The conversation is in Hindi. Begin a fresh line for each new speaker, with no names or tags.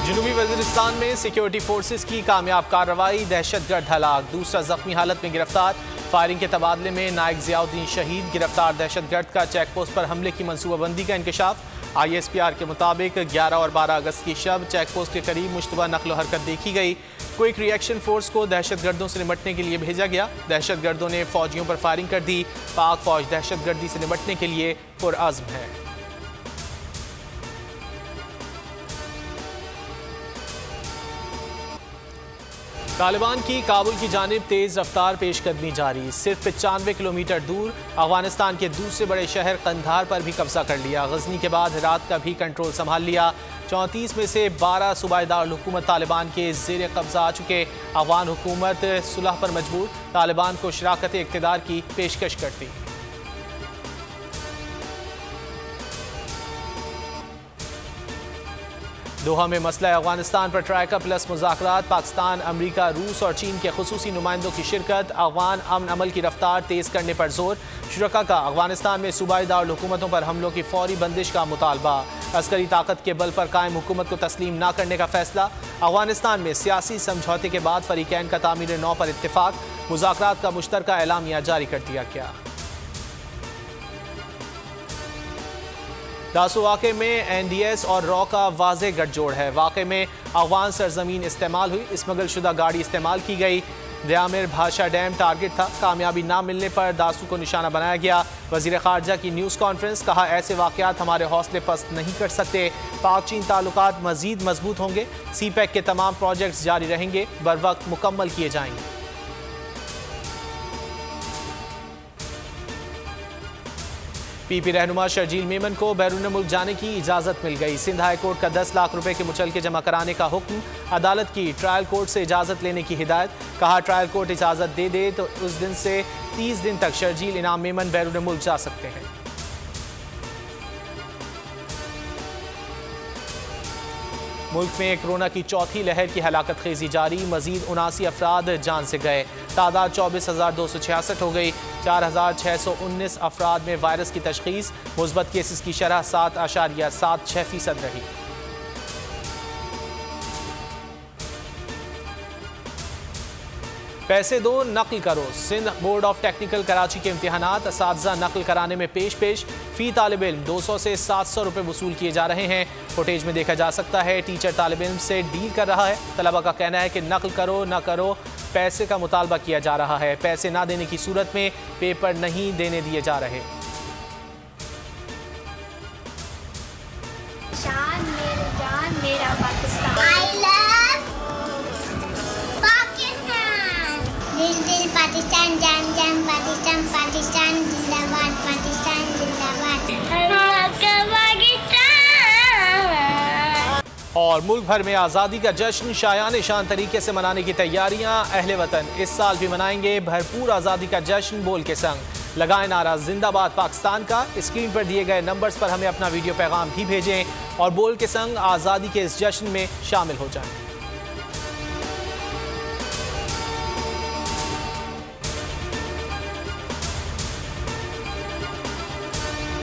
जनूबी वजीरिस्तान में सिक्योरिटी फोर्सेस की कामयाब कार्रवाई, दहशतगर्द हलाक, दूसरा जख्मी हालत में गिरफ्तार। फायरिंग के तबादले में नायक जियाउद्दीन शहीद, गिरफ्तार दहशतगर्द का चेक पोस्ट पर हमले की मनसूबाबंदी का इंकशाफ। ISPR के मुताबिक 11 और 12 अगस्त की शब चेक पोस्ट के करीब मुश्तबा नकलो हरकत देखी गई। क्विक रिएक्शन फोर्स को दहशतगर्दों से निपटने के लिए भेजा गया। दहशतगर्दों ने फौजियों पर फायरिंग कर दी। पाक फौज दहशतगर्दी से निपटने के लिए पुरअज़्म है। तालिबान की काबुल की जानिब तेज़ रफ्तार पेशकदमी जारी। सिर्फ 95 किलोमीटर दूर अफगानिस्तान के दूसरे बड़े शहर कंधार पर भी कब्जा कर लिया। गजनी के बाद हेरात का भी कंट्रोल संभाल लिया। 34 में से 12 सूबादार हुकूमत तालिबान के ज़ेर कब्जा आ चुके। अफगान हुकूमत सुलह पर मजबूर, तालिबान को शराकत इक़्तिदार की पेशकश करती। दोहा में मसला अफगानिस्तान पर ट्राइका प्लस मुज़ाकरात, पाकिस्तान, अमरीका, रूस और चीन के खुसूसी नुमाइंदों की शिरकत। अफगान अमन अमल की रफ्तार तेज़ करने पर जोर। शुरका का अफगानिस्तान में सूबाई दारुल हुकूमतों पर हमलों की फौरी बंदिश का मुतालबा। अस्करी ताकत के बल पर कायम हुकूमत को तस्लीम न करने का फैसला। अफगानिस्तान में सियासी समझौते के बाद फरीकैन का तामीर नौ पर इत्तेफाक। मुज़ाकरात का मुश्तरका एलामिया जारी कर दिया गया। दासू वाक़े में NDS और रॉ का वाज़े गठजोड़ है। वाक़े में अफगान सरजमीन इस्तेमाल हुई, स्मगल शुदा गाड़ी इस्तेमाल की गई। दयामिर भाषा डैम टारगेट था, कामयाबी ना मिलने पर दासू को निशाना बनाया गया। वज़ीर ख़ारजा की न्यूज़ कॉन्फ्रेंस, कहा ऐसे वाक़यात हमारे हौसले पस्त नहीं कर सकते। पाक चीन ताल्लुकात मज़ीद मजबूत होंगे। CPEC के तमाम प्रोजेक्ट्स जारी रहेंगे, बर वक्त मुकम्मल किए जाएंगे। PP रहनुमा शर्जील मेमन को बैरून मुल्क जाने की इजाज़त मिल गई। सिंध हाई कोर्ट का 10 लाख रुपए के मुचलके जमा कराने का हुक्म। अदालत की ट्रायल कोर्ट से इजाज़त लेने की हिदायत। कहा ट्रायल कोर्ट इजाज़त दे दे तो उस दिन से 30 दिन तक शर्जील इनाम मेमन बैरून मुल्क जा सकते हैं। मुल्क में कोरोना की चौथी लहर की हलाकत खेजी जारी। मजीद 79 अफराद जान से गए। तादाद 24,266 हो गई। 4,619 अफराद में वायरस की तशखीस। मुस्बत केसेस की शरह 7.76% रही। पैसे दो नकल करो। Sindh board of technical Karachi के इम्तिहानात असातिज़ा नकल कराने में पेश फी तालिब इल्म 200 से 700 रुपये वसूल किए जा रहे हैं। फुटेज में देखा जा सकता है टीचर तालिब इल्म से डील कर रहा है। तलबा का कहना है कि नकल करो न करो, पैसे का मुतालबा किया जा रहा है। पैसे ना देने की सूरत में पेपर नहीं देने दिए जा रहे।
मेरा पाकिस्तान, पाकिस्तान जान जान, पाकिस्तान पाकिस्तान जिंदाबाद, पाकिस्तान जिंदाबाद।
और मुल्क भर में आज़ादी का जश्न शायान शान तरीके से मनाने की तैयारियां। अहले वतन इस साल भी मनाएंगे भरपूर आज़ादी का जश्न। बोल के संग लगाए नारा जिंदाबाद पाकिस्तान का। स्क्रीन पर दिए गए नंबर्स पर हमें अपना वीडियो पैगाम भी भेजें और बोल के संग आज़ादी के इस जश्न में शामिल हो जाएं।